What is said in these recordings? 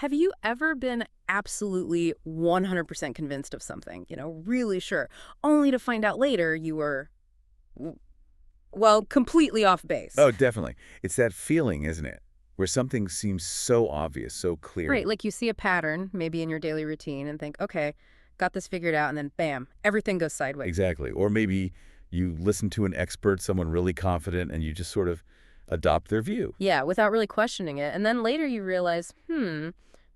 Have you ever been absolutely 100% convinced of something, really sure, only to find out later you were, w- well, completely off base? Oh, definitely. It's that feeling, isn't it? Where something seems so obvious, so Right, clear. like you see a pattern, maybe in your daily routine, and think, okay, got this figured out, and then bam, everything goes sideways. Exactly. Or maybe you listen to an expert, someone really confident, and you just sort of adopt their view. Yeah, without really questioning it. And then later you realize,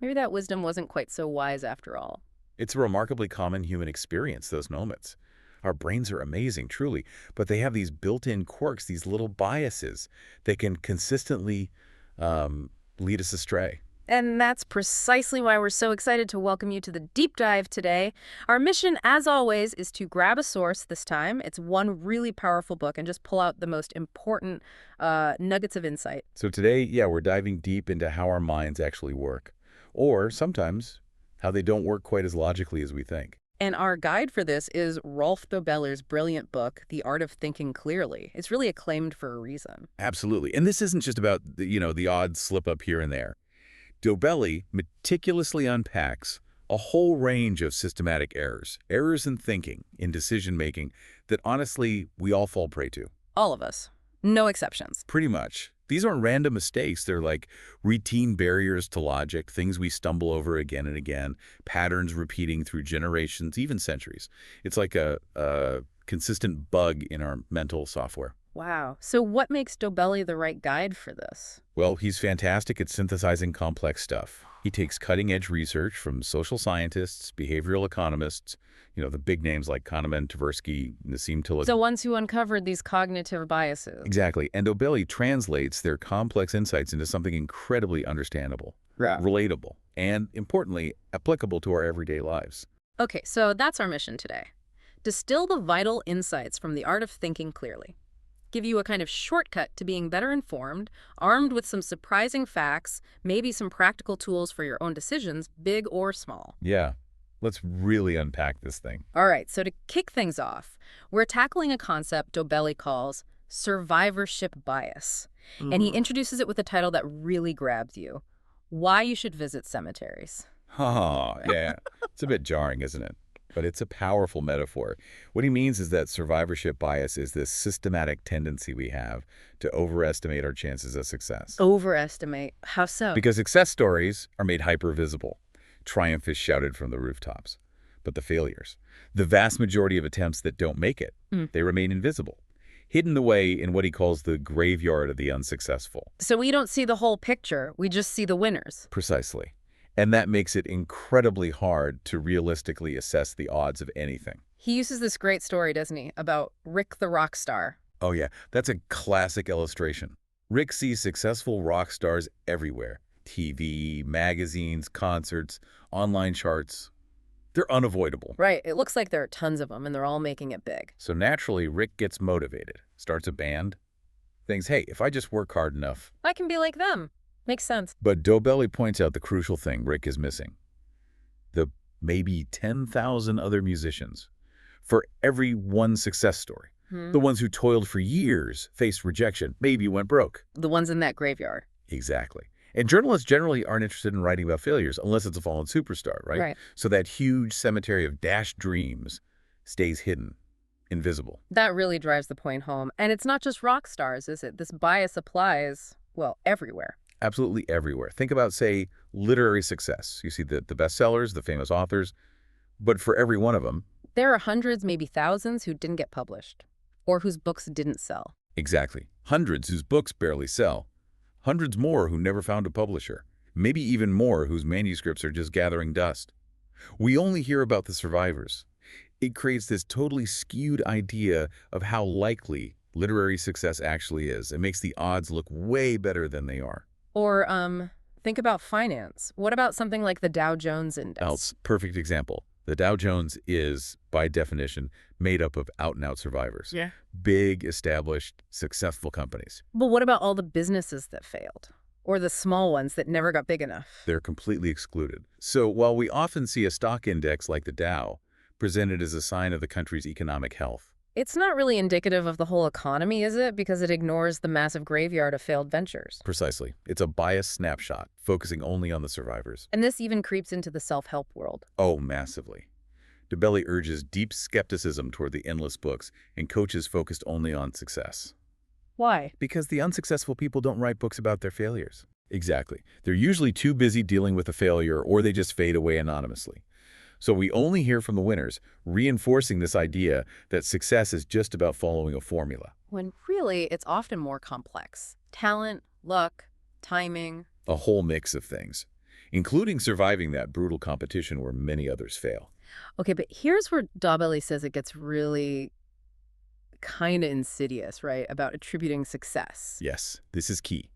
maybe that wisdom wasn't quite so wise after all. It's a remarkably common human experience, those moments. Our brains are amazing, truly, but they have these built-in quirks, these little biases that can consistently lead us astray. And that's precisely why we're so excited to welcome you to the deep dive today. Our mission, as always, is to grab a source this time. It's one really powerful book and just pull out the most important nuggets of insight. So today, yeah, we're diving deep into how our minds actually work, or sometimes how they don't work quite as logically as we think. And our guide for this is Rolf Dobelli's brilliant book, The Art of Thinking Clearly. It's really acclaimed for a reason. Absolutely. And this isn't just about, the odd slip up here and there. Dobelli meticulously unpacks a whole range of systematic errors in thinking, in decision-making, that honestly we all fall prey to. All of us. No exceptions. Pretty much. These aren't random mistakes. They're like routine barriers to logic, things we stumble over again and again, patterns repeating through generations, even centuries. It's like a consistent bug in our mental software. Wow. So what makes Dobelli the right guide for this? Well, he's fantastic at synthesizing complex stuff. He takes cutting-edge research from social scientists, behavioral economists, the big names like Kahneman, Tversky, Nassim Taleb. The ones who uncovered these cognitive biases. Exactly. And Dobelli translates their complex insights into something incredibly understandable, Yeah. relatable, and, importantly, applicable to our everyday lives. Okay, so that's our mission today. Distill the vital insights from the art of thinking clearly. Give you a kind of shortcut to being better informed, armed with some surprising facts, maybe some practical tools for your own decisions, big or small. Yeah, let's really unpack this thing. All right, so to kick things off, we're tackling a concept Dobelli calls survivorship bias. And he introduces it with a title that really grabs you: Why You Should Visit Cemeteries. Oh, yeah. It's a bit jarring, isn't it? But it's a powerful metaphor. What he means is that survivorship bias is this systematic tendency we have to overestimate our chances of success. Overestimate. How so? Because success stories are made hyper-visible. Triumph is shouted from the rooftops. But the failures, the vast majority of attempts that don't make it, they remain invisible, hidden away in what he calls the graveyard of the unsuccessful. So we don't see the whole picture, we just see the winners. Precisely. And that makes it incredibly hard to realistically assess the odds of anything. He uses this great story, doesn't he, about Rick the rock star. Oh yeah, that's a classic illustration. Rick sees successful rock stars everywhere. TV, magazines, concerts, online charts. They're unavoidable. Right, it looks like there are tons of them, and they're all making it big. So naturally, Rick gets motivated, starts a band, thinks, hey, if I just work hard enough. I can be like them. Makes sense. But Dobelli points out the crucial thing Rick is missing: the maybe 10,000 other musicians. For every one success story, the ones who toiled for years, faced rejection, maybe went broke. The ones in that graveyard. Exactly. And journalists generally aren't interested in writing about failures unless it's a fallen superstar, right? Right. So that huge cemetery of dashed dreams stays hidden, invisible. That really drives the point home. And it's not just rock stars, is it? This bias applies, well, everywhere. Absolutely everywhere. Think about, say, literary success. You see the bestsellers, the famous authors, but for every one of them. There are hundreds, maybe thousands, who didn't get published, or whose books didn't sell. Exactly. Hundreds whose books barely sell. Hundreds more who never found a publisher. Maybe even more whose manuscripts are just gathering dust. We only hear about the survivors. It creates this totally skewed idea of how likely literary success actually is. It makes the odds look way better than they are. Or, think about finance. What about something like the Dow Jones Index? Perfect example. The Dow Jones is, by definition, made up of out-and-out survivors. Yeah. Big, established, successful companies. But what about all the businesses that failed? Or the small ones that never got big enough? They're completely excluded. So while we often see a stock index like the Dow presented as a sign of the country's economic health, It's not really indicative of the whole economy, is it? Because it ignores the massive graveyard of failed ventures. Precisely. It's a biased snapshot, focusing only on the survivors. And this even creeps into the self-help world. Oh, massively. Dobelli urges deep skepticism toward the endless books and coaches focused only on success. Why? Because the unsuccessful people don't write books about their failures. Exactly. They're usually too busy dealing with a failure or they just fade away anonymously. So we only hear from the winners, reinforcing this idea that success is just about following a formula. When really, it's often more complex. Talent, luck, timing. A whole mix of things, including surviving that brutal competition where many others fail. Okay, but here's where Dobelli says it gets really kind of insidious, right? About attributing success. Yes, this is key.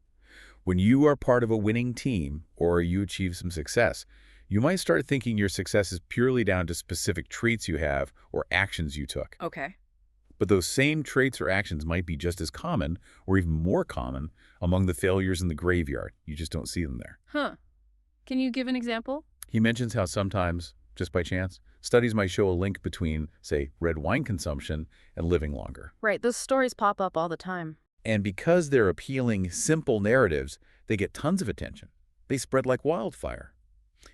When you are part of a winning team or you achieve some success, you might start thinking your success is purely down to specific traits you have or actions you took. Okay. But those same traits or actions might be just as common or even more common among the failures in the graveyard. You just don't see them there. Huh. Can you give an example? He mentions how sometimes, just by chance, studies might show a link between, say, red wine consumption and living longer. Right, those stories pop up all the time. And because they're appealing, simple narratives, they get tons of attention. They spread like wildfire.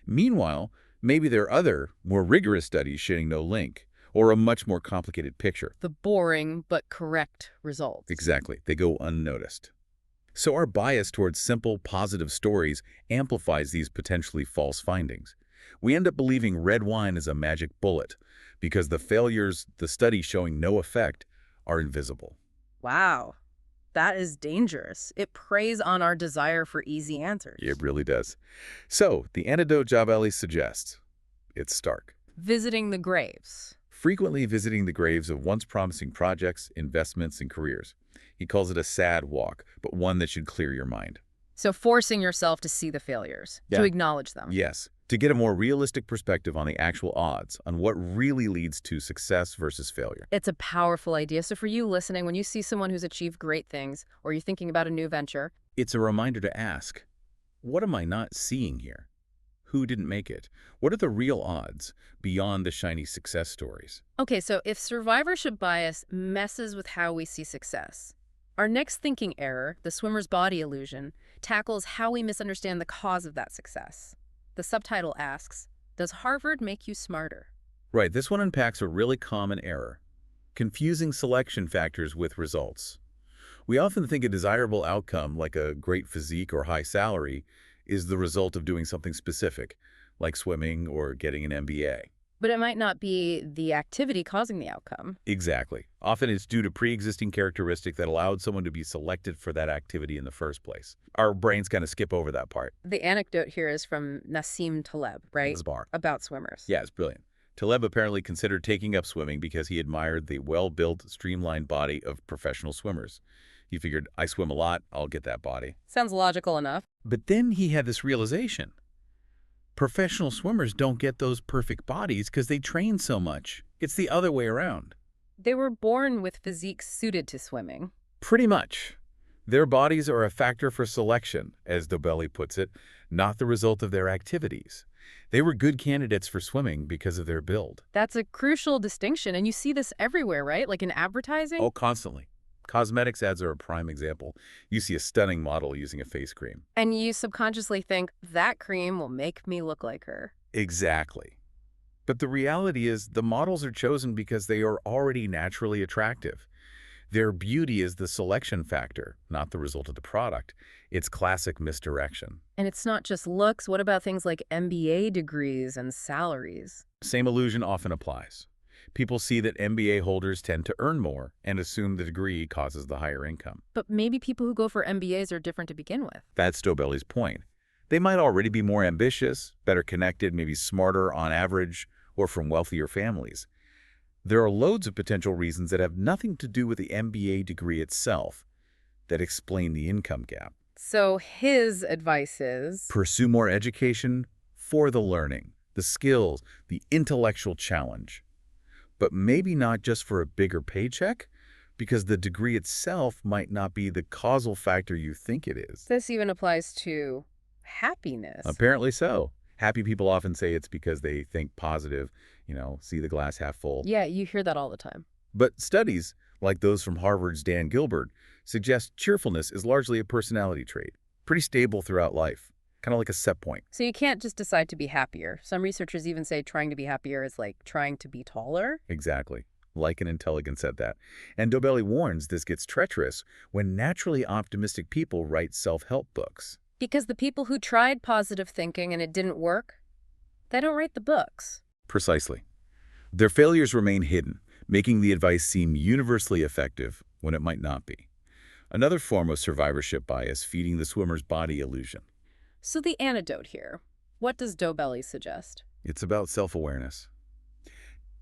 Meanwhile, maybe there are other, more rigorous studies showing no link, or a much more complicated picture. The boring but correct results. Exactly. They go unnoticed. So our bias towards simple, positive stories amplifies these potentially false findings. We end up believing red wine is a magic bullet because the failures, the studies showing no effect, are invisible. Wow. That is dangerous. It preys on our desire for easy answers. It really does. So, the antidote Dobelli suggests, it's stark. Visiting the graves. Frequently visiting the graves of once promising projects, investments, and careers. He calls it a sad walk, but one that should clear your mind. So forcing yourself to see the failures, to acknowledge them. Yes, to get a more realistic perspective on the actual odds, on what really leads to success versus failure. It's a powerful idea. So for you listening, when you see someone who's achieved great things, or you're thinking about a new venture, it's a reminder to ask, what am I not seeing here? Who didn't make it? What are the real odds beyond the shiny success stories? Okay, so if survivorship bias messes with how we see success, our next thinking error, the swimmer's body illusion, tackles how we misunderstand the cause of that success. The subtitle asks, does Harvard make you smarter? Right, this one unpacks a really common error, confusing selection factors with results. We often think a desirable outcome, like a great physique or high salary, is the result of doing something specific, like swimming or getting an MBA. But it might not be the activity causing the outcome. Exactly. Often it's due to pre-existing characteristic that allowed someone to be selected for that activity in the first place. Our brains kind of skip over that part. The anecdote here is from Nassim Taleb, right? Bar. About swimmers. Yeah, it's brilliant. Taleb apparently considered taking up swimming because he admired the well-built, streamlined body of professional swimmers. He figured, I swim a lot, I'll get that body. Sounds logical enough. But then he had this realization. Professional swimmers don't get those perfect bodies because they train so much. It's the other way around. They were born with physiques suited to swimming. Pretty much. Their bodies are a factor for selection, as Dobelli puts it, not the result of their activities. They were good candidates for swimming because of their build. That's a crucial distinction, and you see this everywhere, right? Like in advertising? Oh, constantly. Cosmetics ads are a prime example. You see a stunning model using a face cream. And you subconsciously think, that cream will make me look like her. Exactly. But the reality is the models are chosen because they are already naturally attractive. Their beauty is the selection factor, not the result of the product. It's classic misdirection. And it's not just looks. What about things like MBA degrees and salaries? Same illusion often applies. People see that MBA holders tend to earn more and assume the degree causes the higher income. But maybe people who go for MBAs are different to begin with. That's Dobelli's point. They might already be more ambitious, better connected, maybe smarter on average, or from wealthier families. There are loads of potential reasons that have nothing to do with the MBA degree itself that explain the income gap. So his advice is, pursue more education for the learning, the skills, the intellectual challenge. But maybe not just for a bigger paycheck, because the degree itself might not be the causal factor you think it is. This even applies to happiness. Apparently so. Happy people often say it's because they think positive, see the glass half full. Yeah, you hear that all the time. But studies, like those from Harvard's Dan Gilbert, suggest cheerfulness is largely a personality trait, pretty stable throughout life, kind of like a set point. So you can't just decide to be happier. Some researchers even say trying to be happier is like trying to be taller. Exactly. Like an intelligent said that. And Dobelli warns this gets treacherous when naturally optimistic people write self-help books. Because the people who tried positive thinking and it didn't work, they don't write the books. Precisely. Their failures remain hidden, making the advice seem universally effective when it might not be. Another form of survivorship bias feeding the swimmer's body illusion. So the antidote here, what does Dobelli suggest? It's about self-awareness.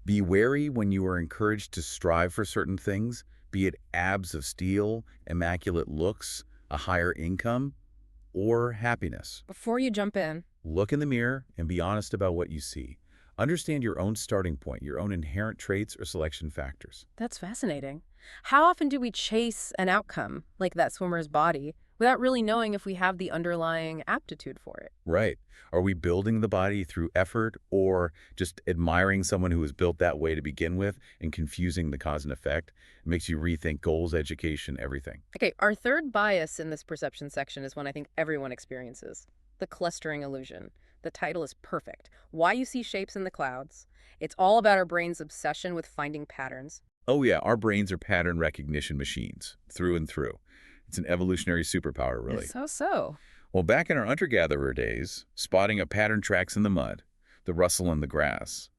Be wary when you are encouraged to strive for certain things, be it abs of steel, immaculate looks, a higher income, or happiness. Before you jump in. Look in the mirror and be honest about what you see. Understand your own starting point, your own inherent traits or selection factors. That's fascinating. How often do we chase an outcome, like that swimmer's body, without really knowing if we have the underlying aptitude for it? Right. Are we building the body through effort or just admiring someone who was built that way to begin with and confusing the cause and effect? It makes you rethink goals, education, everything. Okay, our third bias in this perception section is one I think everyone experiences, the clustering illusion. The title is perfect. Why you see shapes in the clouds. It's all about our brain's obsession with finding patterns. Oh yeah, our brains are pattern recognition machines, through and through. It's an evolutionary superpower, really. So. Well, back in our hunter-gatherer days, spotting a pattern tracks in the mud, the rustle in the grass,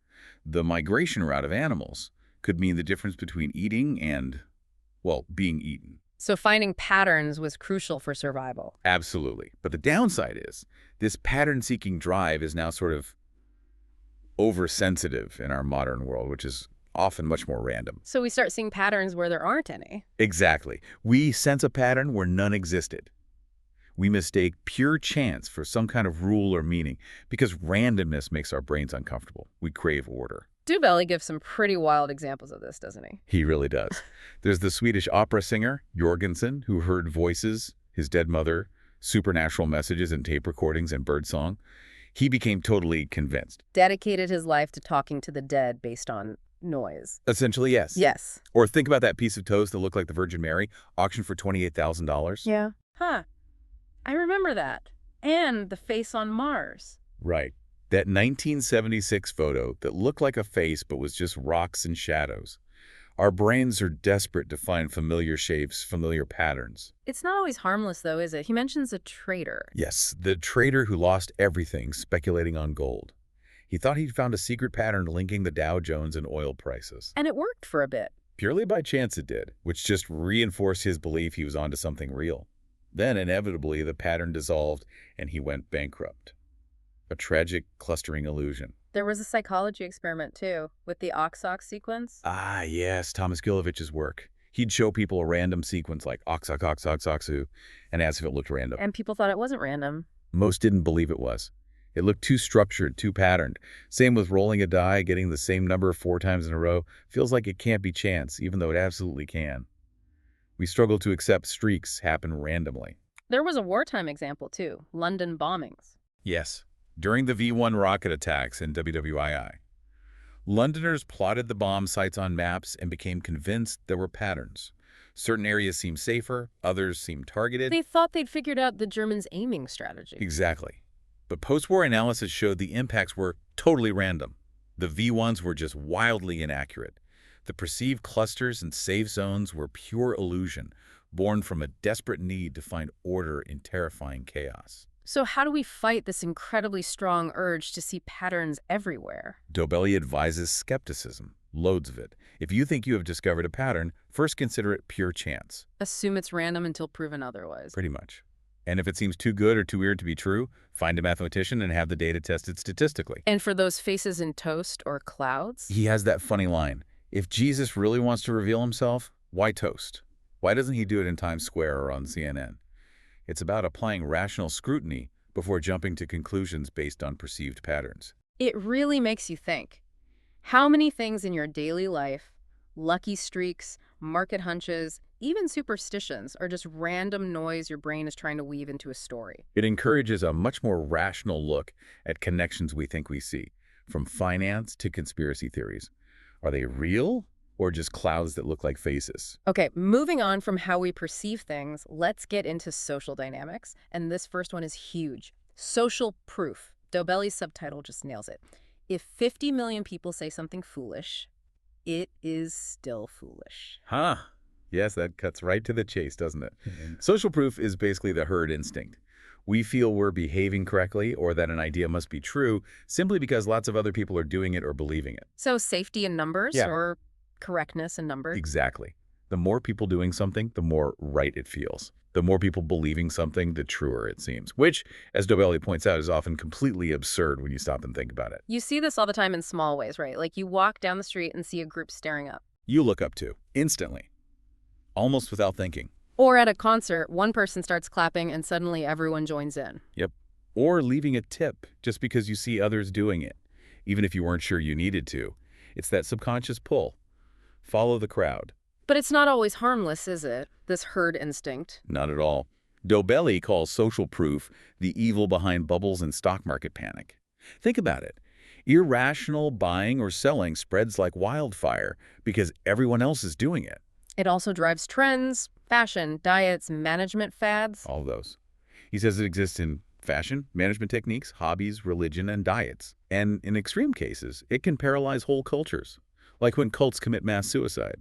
the migration route of animals could mean the difference between eating and, well, being eaten. So finding patterns was crucial for survival. Absolutely. But the downside is this pattern-seeking drive is now sort of oversensitive in our modern world, which is often much more random. So we start seeing patterns where there aren't any. Exactly. We sense a pattern where none existed. We mistake pure chance for some kind of rule or meaning because randomness makes our brains uncomfortable. We crave order. Dobelli gives some pretty wild examples of this, doesn't he? He really does. There's the Swedish opera singer, Jorgensen, who heard voices, his dead mother, supernatural messages and tape recordings and birdsong. He became totally convinced. Dedicated his life to talking to the dead based on noise. Essentially, yes. Yes. Or think about that piece of toast that looked like the Virgin Mary, auctioned for $28,000. Yeah. Huh. I remember that. And the face on Mars. Right. That 1976 photo that looked like a face but was just rocks and shadows. Our brains are desperate to find familiar shapes, familiar patterns. It's not always harmless, though, is it? He mentions a trader. Yes, the trader who lost everything speculating on gold. He thought he'd found a secret pattern linking the Dow Jones and oil prices. And it worked for a bit. Purely by chance it did, which just reinforced his belief he was onto something real. Then, inevitably, the pattern dissolved and he went bankrupt. A tragic clustering illusion. There was a psychology experiment, too, with the ox-ox sequence. Ah, yes, Thomas Gilovich's work. He'd show people a random sequence like ox, ox, ox, ox, oxu, and ask if it looked random. And people thought it wasn't random. Most didn't believe it was. It looked too structured, too patterned. Same with rolling a die, getting the same number 4 times in a row. Feels like it can't be chance, even though it absolutely can. We struggle to accept streaks happen randomly. There was a wartime example, too. London bombings. Yes. During the V-1 rocket attacks in WWII, Londoners plotted the bomb sites on maps and became convinced there were patterns. Certain areas seemed safer, others seemed targeted. They thought they'd figured out the Germans' aiming strategy. Exactly. But post-war analysis showed the impacts were totally random. The V-1s were just wildly inaccurate. The perceived clusters and safe zones were pure illusion, born from a desperate need to find order in terrifying chaos. So how do we fight this incredibly strong urge to see patterns everywhere? Dobelli advises skepticism, loads of it. If you think you have discovered a pattern, first consider it pure chance. Assume it's random until proven otherwise. Pretty much. And if it seems too good or too weird to be true, find a mathematician and have the data tested statistically. And for those faces in toast or clouds? He has that funny line. If Jesus really wants to reveal himself, why toast? Why doesn't he do it in Times Square or on CNN? It's about applying rational scrutiny before jumping to conclusions based on perceived patterns. It really makes you think. How many things in your daily life, lucky streaks, market hunches, even superstitions, are just random noise your brain is trying to weave into a story? It encourages a much more rational look at connections we think we see, from finance to conspiracy theories. Are they real, or just clouds that look like faces. Okay, moving on from how we perceive things, let's get into social dynamics. And this first one is huge. Social proof. Dobelli's subtitle just nails it. If 50 million people say something foolish, it is still foolish. Huh. Yes, that cuts right to the chase, doesn't it? Social proof is basically the herd instinct. We feel we're behaving correctly or that an idea must be true simply because lots of other people are doing it or believing it. So safety in numbers Yeah. or correctness in numbers? Exactly. The more people doing something, the more right it feels. The more people believing something, the truer it seems, which, as Dobelli points out, is often completely absurd when you stop and think about it. You see this all the time in small ways, right? Like you walk down the street and see a group staring up. You look up to, instantly, almost without thinking. Or at a concert, one person starts clapping and suddenly everyone joins in. Yep. Or leaving a tip just because you see others doing it, even if you weren't sure you needed to. It's that subconscious pull. Follow the crowd. But it's not always harmless, is it? This herd instinct. Not at all. Dobelli calls social proof the evil behind bubbles and stock market panic. Think about it. Irrational buying or selling spreads like wildfire because everyone else is doing it. It also drives trends, fashion, diets, management fads. All of those. He says it exists in fashion, management techniques, hobbies, religion, and diets. And in extreme cases, it can paralyze whole cultures, like when cults commit mass suicide.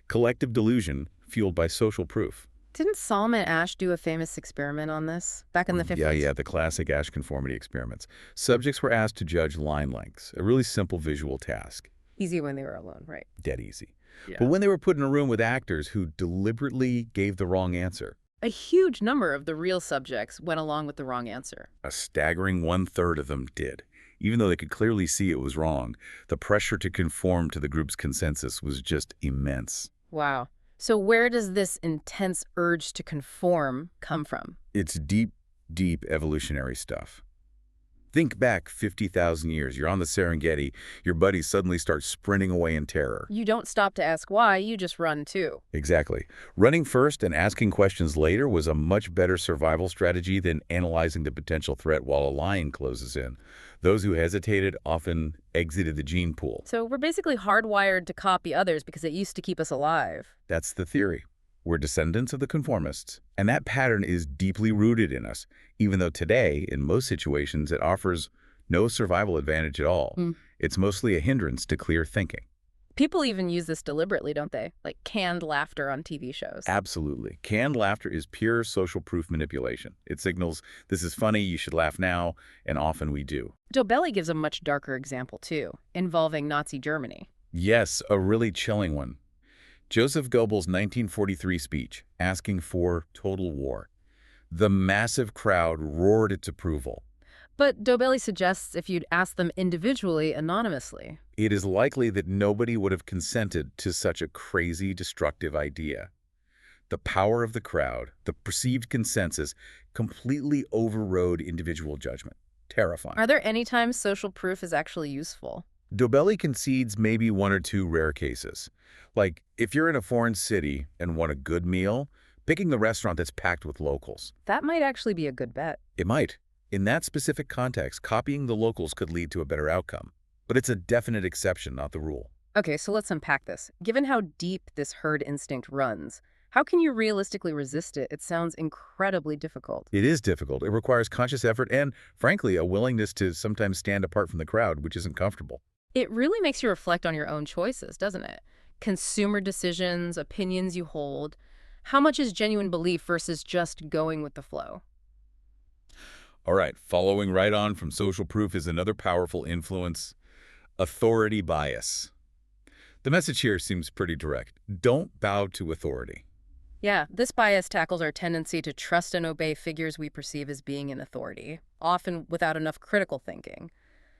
Collective delusion fueled by social proof. Didn't Solomon Asch do a famous experiment on this back in the 50s? Yeah, the classic Asch conformity experiments. Subjects were asked to judge line lengths, a really simple visual task. Easy when they were alone, right? Dead easy. Yeah. But when they were put in a room with actors who deliberately gave the wrong answer, A huge number of the real subjects went along with the wrong answer. a staggering 1/3 of them did. Even though they could clearly see it was wrong, the pressure to conform to the group's consensus was just immense. Wow. So where does this intense urge to conform come from? It's deep, deep evolutionary stuff. Think back 50,000 years. You're on the Serengeti. Your buddies suddenly start sprinting away in terror. You don't stop to ask why, you just run too. Exactly. Running first and asking questions later was a much better survival strategy than analyzing the potential threat while a lion closes in. Those who hesitated often exited the gene pool. So we're basically hardwired to copy others because it used to keep us alive. That's the theory. We're descendants of the conformists, and that pattern is deeply rooted in us, even though today, in most situations, it offers no survival advantage at all. It's mostly a hindrance to clear thinking. People even use this deliberately, don't they? Like canned laughter on TV shows. Absolutely. Canned laughter is pure social proof manipulation. It signals, this is funny, you should laugh now, and often we do. Dobelli gives a much darker example, too, involving Nazi Germany. Yes, a really chilling one. Joseph Goebbels' 1943 speech, asking for total war. The massive crowd roared its approval. But Dobelli suggests if you'd ask them individually, anonymously. It is likely that nobody would have consented to such a crazy, destructive idea. The power of the crowd, the perceived consensus, completely overrode individual judgment. Terrifying. Are there any times social proof is actually useful? Dobelli concedes maybe one or two rare cases. Like, if you're in a foreign city and want a good meal, picking the restaurant that's packed with locals. That might actually be a good bet. It might. In that specific context, copying the locals could lead to a better outcome. But it's a definite exception, not the rule. Okay, so let's unpack this. Given how deep this herd instinct runs, how can you realistically resist it? It sounds incredibly difficult. It is difficult. It requires conscious effort and, frankly, a willingness to sometimes stand apart from the crowd, which isn't comfortable. It really makes you reflect on your own choices, doesn't it? Consumer decisions, opinions you hold. How much is genuine belief versus just going with the flow? All right, following right on from social proof is another powerful influence, authority bias. The message here seems pretty direct. Don't bow to authority. Yeah, this bias tackles our tendency to trust and obey figures we perceive as being in authority, often without enough critical thinking.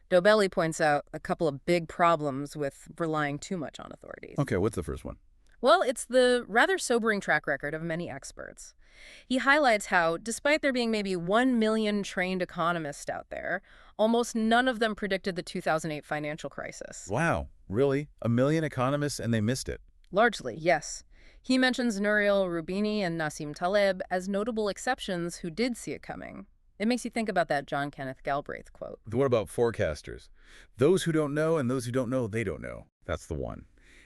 Dobelli points out a couple of big problems with relying too much on authorities. Okay, what's the first one? Well, it's the rather sobering track record of many experts. He highlights how, despite there being maybe 1 million trained economists out there, almost none of them predicted the 2008 financial crisis. Wow, really? 1 million economists and they missed it? Largely, yes. He mentions Nouriel Roubini and Nassim Taleb as notable exceptions who did see it coming. It makes you think about that John Kenneth Galbraith quote. What about forecasters? Those who don't know and those who don't know, they don't know. That's the one.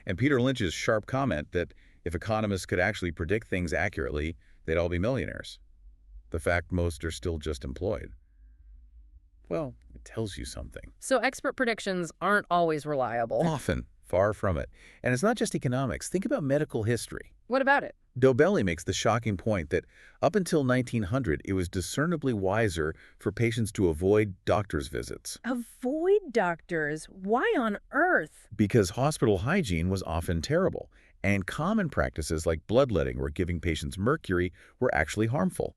And Peter Lynch's sharp comment that if economists could actually predict things accurately, they'd all be millionaires. The fact most are still just employed. Well, it tells you something. So expert predictions aren't always reliable. Often, far from it. And it's not just economics. Think about medical history. What about it? Dobelli makes the shocking point that up until 1900, it was discernibly wiser for patients to avoid doctor's visits. Avoid doctors? Why on earth? Because hospital hygiene was often terrible, and common practices like bloodletting or giving patients mercury were actually harmful.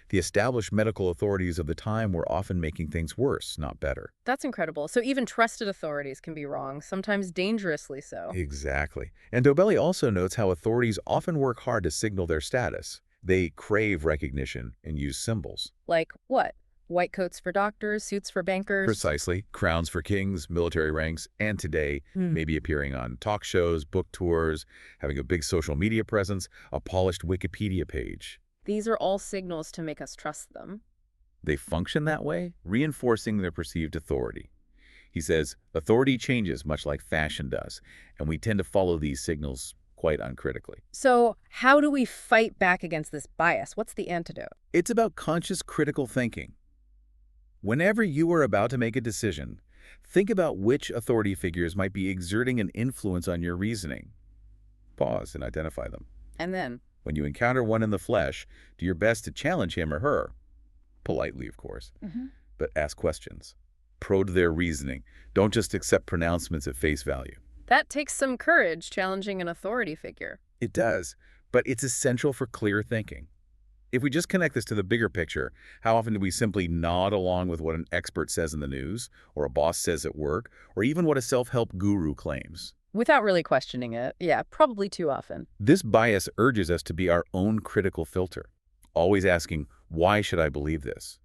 The established medical authorities of the time were often making things worse, not better. That's incredible. So even trusted authorities can be wrong, sometimes dangerously so. Exactly. And Dobelli also notes how authorities often work hard to signal their status. They crave recognition and use symbols. Like what? White coats for doctors, suits for bankers? Precisely. Crowns for kings, military ranks, and today, maybe appearing on talk shows, book tours, having a big social media presence, a polished Wikipedia page. These are all signals to make us trust them. They function that way, reinforcing their perceived authority. He says, authority changes much like fashion does, and we tend to follow these signals quite uncritically. So how do we fight back against this bias? What's the antidote? It's about conscious critical thinking. Whenever you are about to make a decision, think about which authority figures might be exerting an influence on your reasoning. Pause and identify them. And then? When you encounter one in the flesh, do your best to challenge him or her. Politely, of course. But ask questions. Probe their reasoning. Don't just accept pronouncements at face value. That takes some courage, challenging an authority figure. It does, but it's essential for clear thinking. If we just connect this to the bigger picture, how often do we simply nod along with what an expert says in the news, or a boss says at work, or even what a self-help guru claims? Without really questioning it. Yeah, probably too often. This bias urges us to be our own critical filter, always asking, why should I believe this,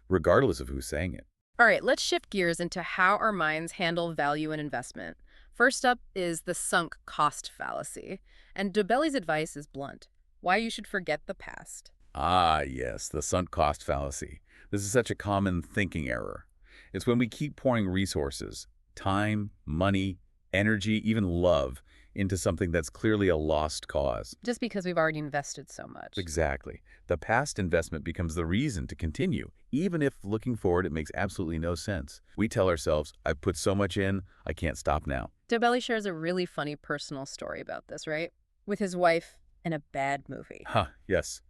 regardless of who's saying it? All right, let's shift gears into how our minds handle value and investment. First up is the sunk cost fallacy. And Dobelli's advice is blunt: why you should forget the past. Ah, yes, the sunk cost fallacy. This is such a common thinking error. It's when we keep pouring resources, time, money, energy, even love, into something that's clearly a lost cause. Just because we've already invested so much. Exactly. The past investment becomes the reason to continue, even if looking forward it makes absolutely no sense. We tell ourselves, I've put so much in, I can't stop now. Dobelli shares a really funny personal story about this, right? With his wife in a bad movie. Yes.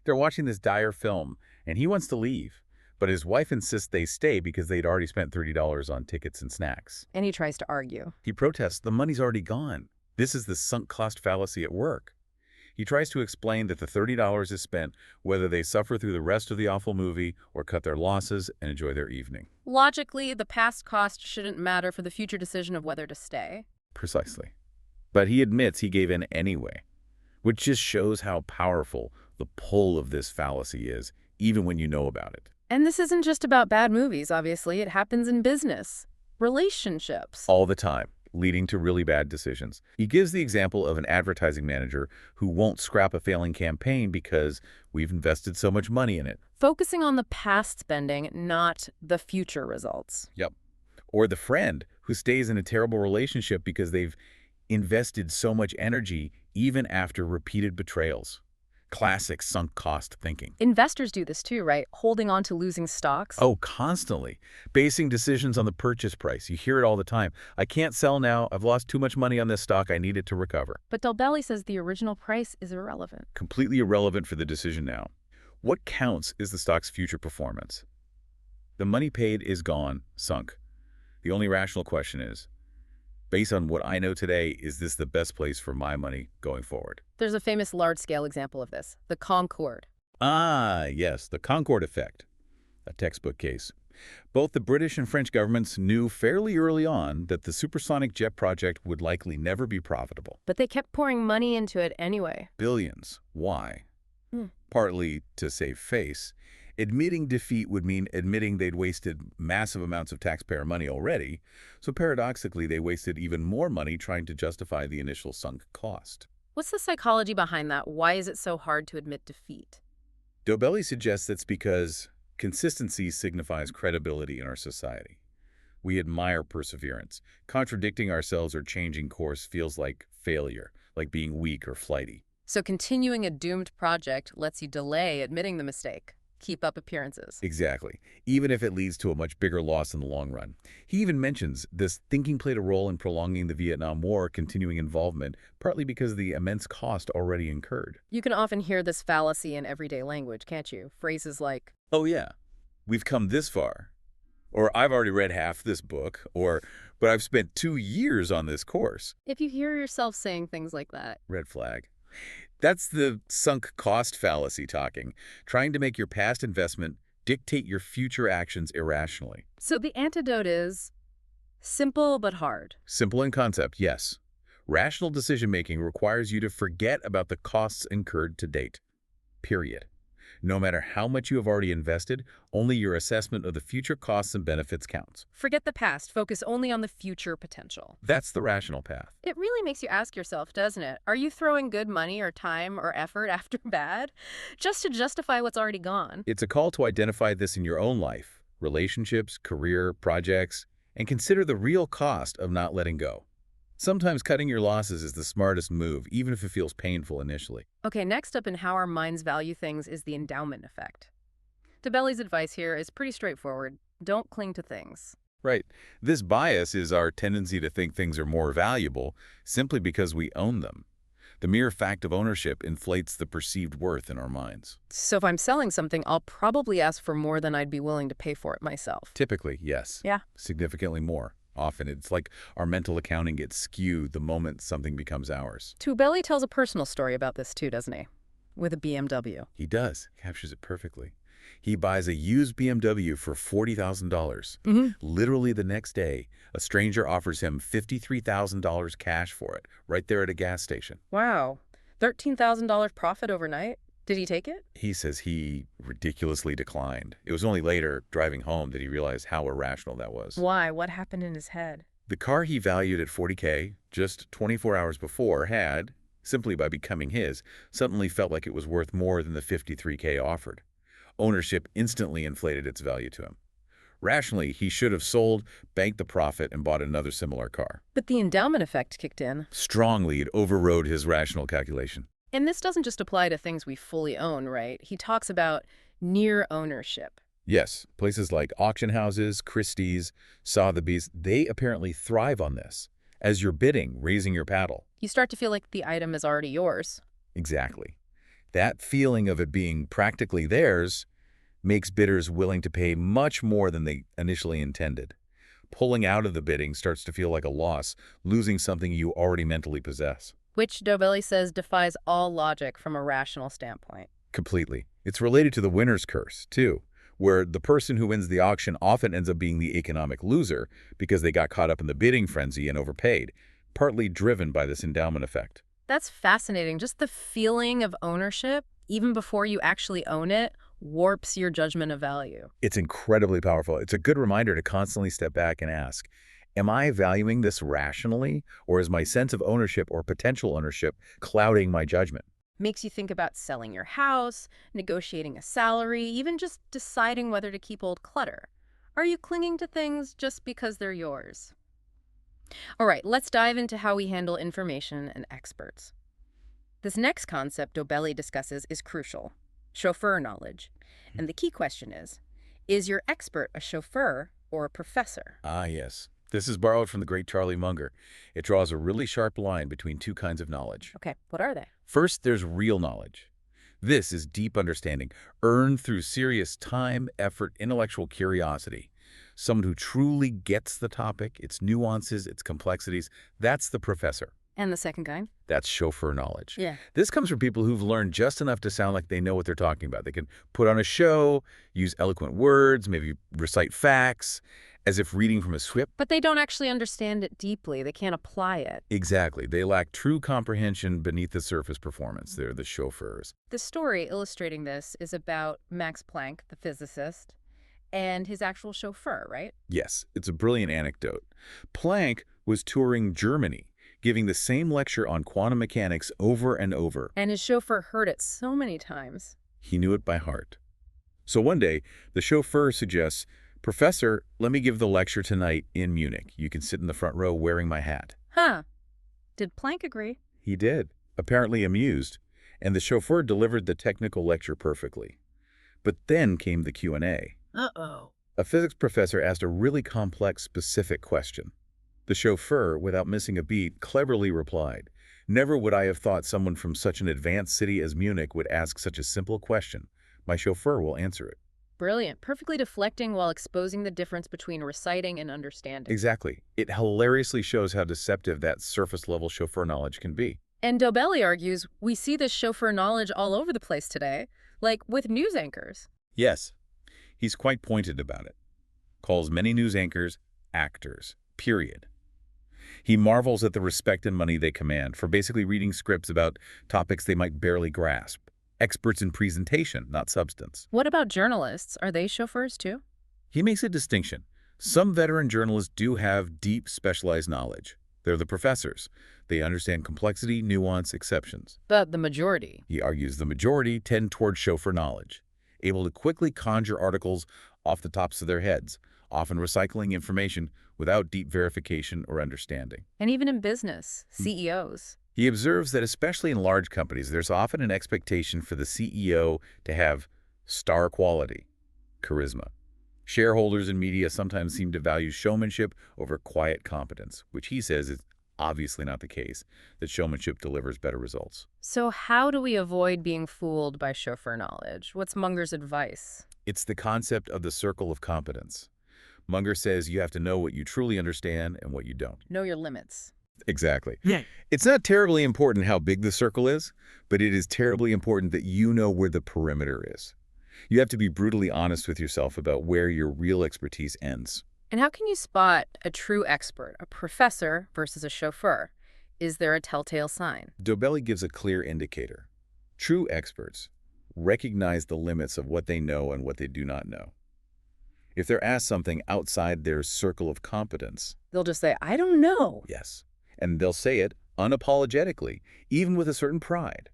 They're watching this dire film, and he wants to leave. But his wife insists they stay because they'd already spent $30 on tickets and snacks. And he tries to argue. He protests the money's already gone. This is the sunk cost fallacy at work. He tries to explain that the $30 is spent whether they suffer through the rest of the awful movie or cut their losses and enjoy their evening. Logically, the past cost shouldn't matter for the future decision of whether to stay. Precisely. But he admits he gave in anyway, which just shows how powerful the pull of this fallacy is, even when you know about it. And this isn't just about bad movies, obviously. It happens in business, relationships. All the time, leading to really bad decisions. He gives the example of an advertising manager who won't scrap a failing campaign because we've invested so much money in it. Focusing on the past spending, not the future results. Yep. Or the friend who stays in a terrible relationship because they've invested so much energy even after repeated betrayals. Classic sunk cost thinking. Investors do this too, right? Holding on to losing stocks. Oh, constantly. Basing decisions on the purchase price. You hear it all the time. I can't sell now. I've lost too much money on this stock. I need it to recover. But Dobelli says the original price is irrelevant. Completely irrelevant for the decision now. What counts is the stock's future performance. The money paid is gone, sunk. The only rational question is, based on what I know today, is this the best place for my money going forward? There's a famous large-scale example of this, the Concorde. Ah, yes, the Concorde effect, a textbook case. Both the British and French governments knew fairly early on that the supersonic jet project would likely never be profitable. But they kept pouring money into it anyway. Billions. Why? Partly to save face. Admitting defeat would mean admitting they'd wasted massive amounts of taxpayer money already, so paradoxically they wasted even more money trying to justify the initial sunk cost. What's the psychology behind that? Why is it so hard to admit defeat? Dobelli suggests it's because consistency signifies credibility in our society. We admire perseverance. Contradicting ourselves or changing course feels like failure, like being weak or flighty. So continuing a doomed project lets you delay admitting the mistake. Keep up appearances. Exactly, even if it leads to a much bigger loss in the long run. He even mentions this thinking played a role in prolonging the Vietnam War continuing involvement, partly because of the immense cost already incurred. You can often hear this fallacy in everyday language, can't you? Phrases like, Oh yeah, we've come this far. Or I've already read half this book. Or, but I've spent 2 years on this course. if you hear yourself saying things like that. Red flag. That's the sunk cost fallacy talking, trying to make your past investment dictate your future actions irrationally. So the antidote is simple but hard. Simple in concept, yes. Rational decision-making requires you to forget about the costs incurred to date. Period. No matter how much you have already invested, only your assessment of the future costs and benefits counts. Forget the past, focus only on the future potential. That's the rational path. It really makes you ask yourself, doesn't it? Are you throwing good money or time or effort after bad just to justify what's already gone? It's a call to identify this in your own life, relationships, career, projects, and consider the real cost of not letting go. Sometimes cutting your losses is the smartest move, even if it feels painful initially. Okay, next up in how our minds value things is the endowment effect. Dobelli's advice here is pretty straightforward. Don't cling to things. Right. This bias is our tendency to think things are more valuable simply because we own them. The mere fact of ownership inflates the perceived worth in our minds. So if I'm selling something, I'll probably ask for more than I'd be willing to pay for it myself. Typically, yes. Yeah. Significantly more. Often, it's like our mental accounting gets skewed the moment something becomes ours. Dobelli tells a personal story about this too, doesn't he? With a BMW. He does. Captures it perfectly. He buys a used BMW for $40,000. Literally the next day, a stranger offers him $53,000 cash for it, right there at a gas station. Wow. $13,000 profit overnight? Did he take it? He says he ridiculously declined. It was only later, driving home, that he realized how irrational that was. Why? What happened in his head? The car he valued at $40K just 24 hours before had, simply by becoming his, suddenly felt like it was worth more than the $53K offered. Ownership instantly inflated its value to him. Rationally, he should have sold, banked the profit, and bought another similar car. But the endowment effect kicked in. Strongly, it overrode his rational calculation. And this doesn't just apply to things we fully own, right? He talks about near ownership. Yes, places like auction houses, Christie's, Sotheby's, they apparently thrive on this. As you're bidding, raising your paddle. You start to feel like the item is already yours. Exactly. That feeling of it being practically theirs makes bidders willing to pay much more than they initially intended. Pulling out of the bidding starts to feel like a loss, losing something you already mentally possess. Which Dobelli says defies all logic from a rational standpoint. Completely. It's related to the winner's curse, too, where the person who wins the auction often ends up being the economic loser because they got caught up in the bidding frenzy and overpaid, partly driven by this endowment effect. That's fascinating. Just the feeling of ownership, even before you actually own it, warps your judgment of value. It's incredibly powerful. It's a good reminder to constantly step back and ask, am I valuing this rationally, or is my sense of ownership or potential ownership clouding my judgment? Makes you think about selling your house, negotiating a salary, even just deciding whether to keep old clutter. Are you clinging to things just because they're yours? All right, let's dive into how we handle information and experts. This next concept Dobelli discusses is crucial: chauffeur knowledge. And the key question is your expert a chauffeur or a professor? Ah, yes. This is borrowed from the great Charlie Munger. It draws a really sharp line between two kinds of knowledge. Okay, what are they? First, there's real knowledge. This is deep understanding, earned through serious time, effort, intellectual curiosity. Someone who truly gets the topic, its nuances, its complexities. That's the professor. And the second kind? That's chauffeur knowledge. Yeah. This comes from people who've learned just enough to sound like they know what they're talking about. They can put on a show, use eloquent words, maybe recite facts, as if reading from a script. But they don't actually understand it deeply. They can't apply it. Exactly. They lack true comprehension beneath the surface performance. They're the chauffeurs. The story illustrating this is about Max Planck, the physicist, and his actual chauffeur, right? Yes, it's a brilliant anecdote. Planck was touring Germany, giving the same lecture on quantum mechanics over and over. And his chauffeur heard it so many times. He knew it by heart. So one day, the chauffeur suggests, "Professor, let me give the lecture tonight in Munich. You can sit in the front row wearing my hat." Huh. Did Planck agree? He did, apparently amused, and the chauffeur delivered the technical lecture perfectly. But then came the Q&A. Uh-oh. A physics professor asked a really complex, specific question. The chauffeur, without missing a beat, cleverly replied, "Never would I have thought someone from such an advanced city as Munich would ask such a simple question. My chauffeur will answer it." Brilliant. Perfectly deflecting while exposing the difference between reciting and understanding. Exactly. It hilariously shows how deceptive that surface-level chauffeur knowledge can be. And Dobelli argues we see this chauffeur knowledge all over the place today, like with news anchors. Yes, he's quite pointed about it. Calls many news anchors actors, period. He marvels at the respect and money they command for basically reading scripts about topics they might barely grasp. Experts in presentation, not substance. What about journalists? Are they chauffeurs too? He makes a distinction. Some veteran journalists do have deep, specialized knowledge. They're the professors. They understand complexity, nuance, exceptions. But the majority. He argues the majority tend toward chauffeur knowledge, able to quickly conjure articles off the tops of their heads, often recycling information without deep verification or understanding. And even in business, CEOs. He observes that especially in large companies, there's often an expectation for the CEO to have star quality, charisma. Shareholders and media sometimes seem to value showmanship over quiet competence, which he says is obviously not the case, that showmanship delivers better results. So how do we avoid being fooled by chauffeur knowledge? What's Munger's advice? It's the concept of the circle of competence. Munger says you have to know what you truly understand and what you don't. Know your limits. Exactly. Yeah. It's not terribly important how big the circle is, but it is terribly important that you know where the perimeter is. You have to be brutally honest with yourself about where your real expertise ends. And how can you spot a true expert, a professor versus a chauffeur? Is there a telltale sign? Dobelli gives a clear indicator. True experts recognize the limits of what they know and what they do not know. If they're asked something outside their circle of competence, They'll just say, I don't know. yes, and they'll say it unapologetically, even with a certain pride.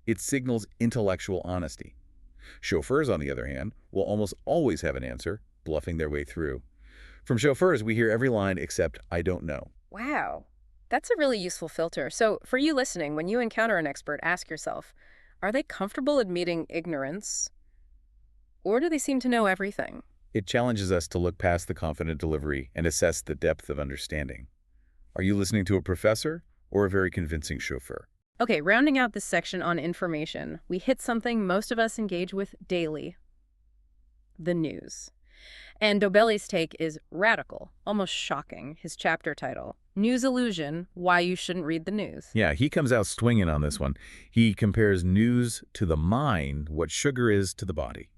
It signals intellectual honesty. Chauffeurs, on the other hand, will almost always have an answer, bluffing their way through. From chauffeurs, we hear every line except, "I don't know." Wow. That's a really useful filter. So for you listening, when you encounter an expert, ask yourself, are they comfortable admitting ignorance? Or do they seem to know everything? It challenges us to look past the confident delivery and assess the depth of understanding. Are you listening to a professor or a very convincing chauffeur? Okay, rounding out this section on information, we hit something most of us engage with daily: the news. And Dobelli's take is radical, almost shocking. His chapter title, News Illusion, Why You Shouldn't Read the News. Yeah, he comes out swinging on this one. He compares news to the mind what sugar is to the body.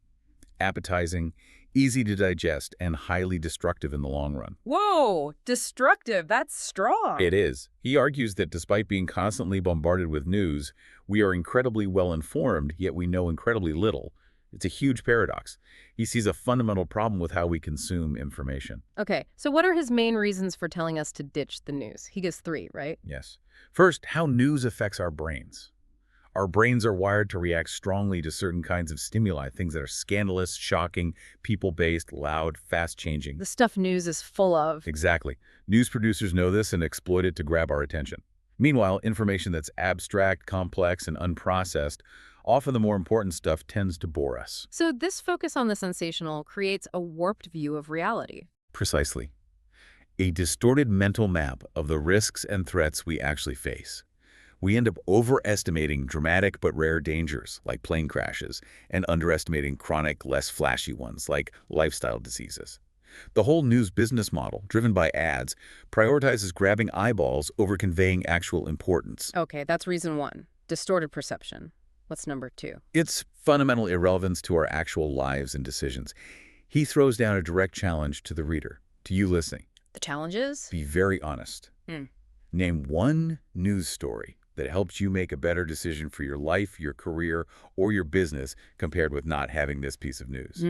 Appetizing, easy to digest, and highly destructive in the long run. Whoa, destructive, that's strong. It is. He argues that despite being constantly bombarded with news, we are incredibly well informed, yet we know incredibly little. It's a huge paradox. He sees a fundamental problem with how we consume information. Okay, so what are his main reasons for telling us to ditch the news? He gives 3, right? Yes. First, how news affects our brains. Our brains are wired to react strongly to certain kinds of stimuli, things that are scandalous, shocking, people-based, loud, fast-changing. The stuff news is full of. Exactly. News producers know this and exploit it to grab our attention. Meanwhile, information that's abstract, complex, and unprocessed, often the more important stuff, tends to bore us. So this focus on the sensational creates a warped view of reality. Precisely. A distorted mental map of the risks and threats we actually face. We end up overestimating dramatic but rare dangers, like plane crashes, and underestimating chronic, less flashy ones, like lifestyle diseases. The whole news business model, driven by ads, prioritizes grabbing eyeballs over conveying actual importance. Okay, that's reason 1. Distorted perception. What's number 2? It's fundamental irrelevance to our actual lives and decisions. He throws down a direct challenge to the reader, to you listening. The challenge is? Be very honest. Name one news story that helps you make a better decision for your life, your career, or your business compared with not having this piece of news.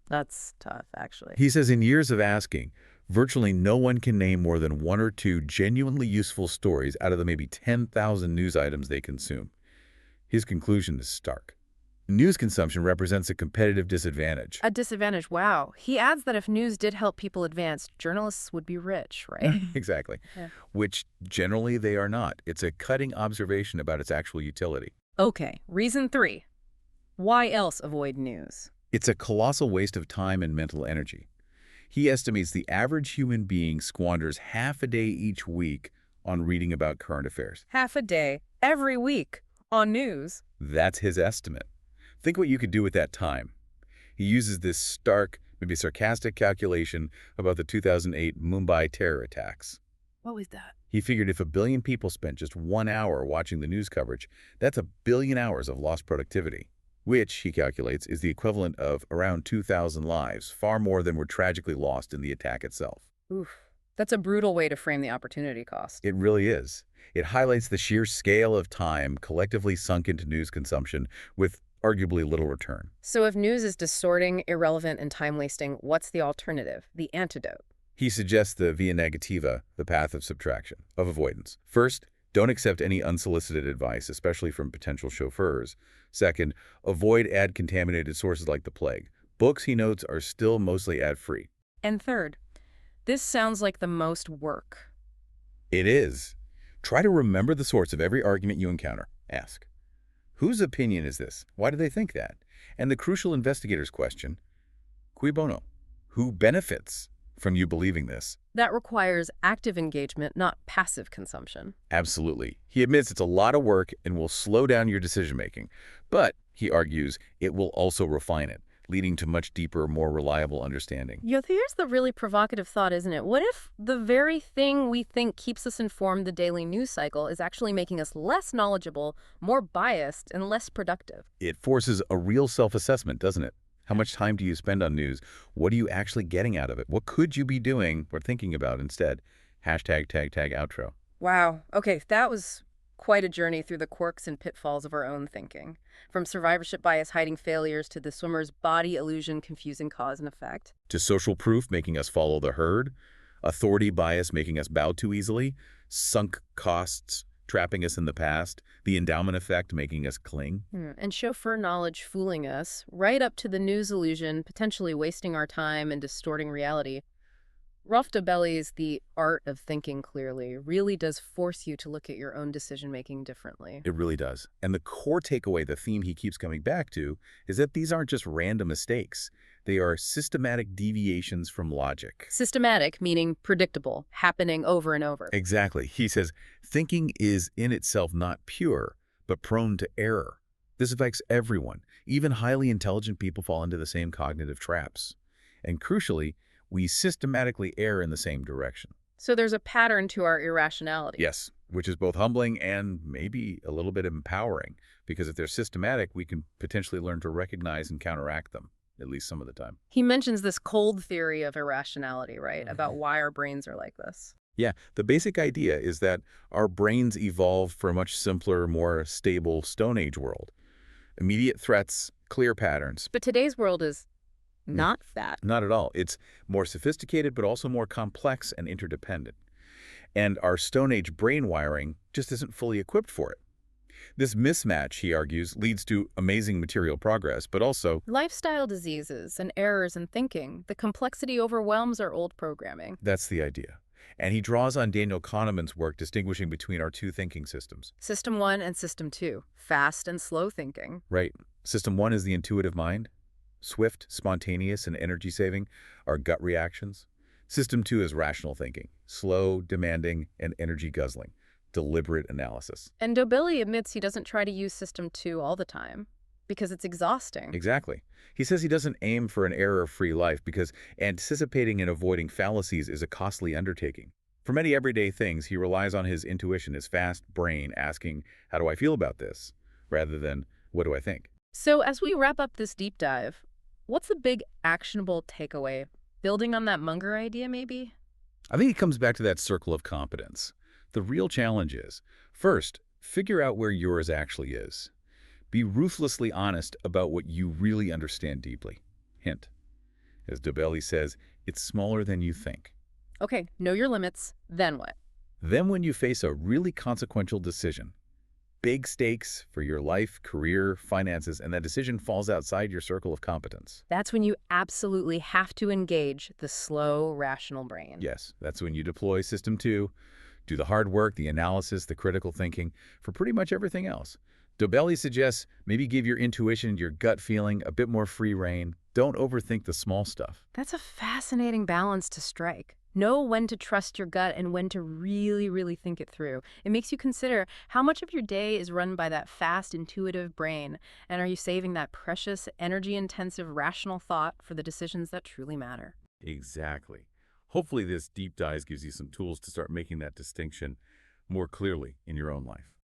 That's tough, actually. He says in years of asking, virtually no one can name more than 1 or 2 genuinely useful stories out of the maybe 10,000 news items they consume. His conclusion is stark. News consumption represents a competitive disadvantage. A disadvantage, wow. He adds that if news did help people advance, journalists would be rich, right? Exactly. Yeah. Which generally they are not. It's a cutting observation about its actual utility. Okay, reason 3. Why else avoid news? It's a colossal waste of time and mental energy. He estimates the average human being squanders half a day each week on reading about current affairs. Half a day, every week, on news. That's his estimate. Think what you could do with that time. He uses this stark, maybe sarcastic calculation about the 2008 Mumbai terror attacks. What was that? He figured if a billion people spent just 1 hour watching the news coverage, that's a billion hours of lost productivity, which, he calculates, is the equivalent of around 2,000 lives, far more than were tragically lost in the attack itself. Oof. That's a brutal way to frame the opportunity cost. It really is. It highlights the sheer scale of time collectively sunk into news consumption with arguably little return. So if news is distorting, irrelevant, and time-wasting, what's the alternative, the antidote? He suggests the via negativa, the path of subtraction, of avoidance. First, don't accept any unsolicited advice, especially from potential chauffeurs. Second, avoid ad-contaminated sources like the plague. Books, he notes, are still mostly ad-free. And third, this sounds like the most work. It is. Try to remember the source of every argument you encounter. Ask, whose opinion is this? Why do they think that? And the crucial investigator's question, cui bono? Who benefits from you believing this? That requires active engagement, not passive consumption. Absolutely. He admits it's a lot of work and will slow down your decision-making. But, he argues, it will also refine it, leading to much deeper, more reliable understanding. Yeah, here's the really provocative thought, isn't it? What if the very thing we think keeps us informed the daily news cycle is actually making us less knowledgeable, more biased, and less productive? It forces a real self-assessment, doesn't it? How much time do you spend on news? What are you actually getting out of it? What could you be doing or thinking about instead? Hashtag tag tag outro. Wow. Okay, that was quite a journey through the quirks and pitfalls of our own thinking. From survivorship bias hiding failures to the swimmer's body illusion confusing cause and effect. To social proof making us follow the herd, authority bias making us bow too easily, sunk costs trapping us in the past, the endowment effect making us cling. And chauffeur knowledge fooling us, right up to the news illusion, potentially wasting our time and distorting reality. Rolf Dobelli's The Art of Thinking Clearly really does force you to look at your own decision-making differently. It really does. And the core takeaway, the theme he keeps coming back to, is that these aren't just random mistakes. They are systematic deviations from logic. Systematic, meaning predictable, happening over and over. Exactly. He says, thinking is in itself not pure, but prone to error. This affects everyone. Even highly intelligent people fall into the same cognitive traps. And crucially, we systematically err in the same direction. So there's a pattern to our irrationality. Yes, which is both humbling and maybe a little bit empowering, because if they're systematic, we can potentially learn to recognize and counteract them, at least some of the time. He mentions this cold theory of irrationality, right? About why our brains are like this. Yeah, the basic idea is that our brains evolved for a much simpler, more stable Stone Age world. Immediate threats, clear patterns. But today's world is not that. Not at all. It's more sophisticated, but also more complex and interdependent. And our Stone Age brain wiring just isn't fully equipped for it. This mismatch, he argues, leads to amazing material progress, but also Lifestyle diseases and errors in thinking. The complexity overwhelms our old programming. that's the idea. And he draws on Daniel Kahneman's work distinguishing between our two thinking systems. System 1 and System 2. Fast and slow thinking. Right. System 1 is the intuitive mind. Swift, spontaneous, and energy-saving, our gut reactions. System 2 is rational thinking, slow, demanding, and energy-guzzling, deliberate analysis. And Dobelli admits he doesn't try to use System 2 all the time, because it's exhausting. Exactly. He says he doesn't aim for an error-free life because anticipating and avoiding fallacies is a costly undertaking. For many everyday things, he relies on his intuition, his fast brain, asking, how do I feel about this? Rather than, what do I think? So as we wrap up this deep dive, what's the big actionable takeaway? Building on that Munger idea, maybe? I think it comes back to that circle of competence. The real challenge is, first, figure out where yours actually is. Be ruthlessly honest about what you really understand deeply. Hint. As Dobelli says, it's smaller than you think. Okay, know your limits, then what? Then when you face a really consequential decision, big stakes for your life, career, finances, and that decision falls outside your circle of competence. That's when you absolutely have to engage the slow, rational brain. Yes, that's when you deploy System 2, do the hard work, the analysis, the critical thinking, for pretty much everything else. Dobelli suggests maybe give your intuition, your gut feeling, a bit more free rein. Don't overthink the small stuff. That's a fascinating balance to strike. Know when to trust your gut and when to really, really think it through. It makes you consider how much of your day is run by that fast, intuitive brain, and are you saving that precious, energy-intensive, rational thought for the decisions that truly matter? Exactly. Hopefully this deep dive gives you some tools to start making that distinction more clearly in your own life.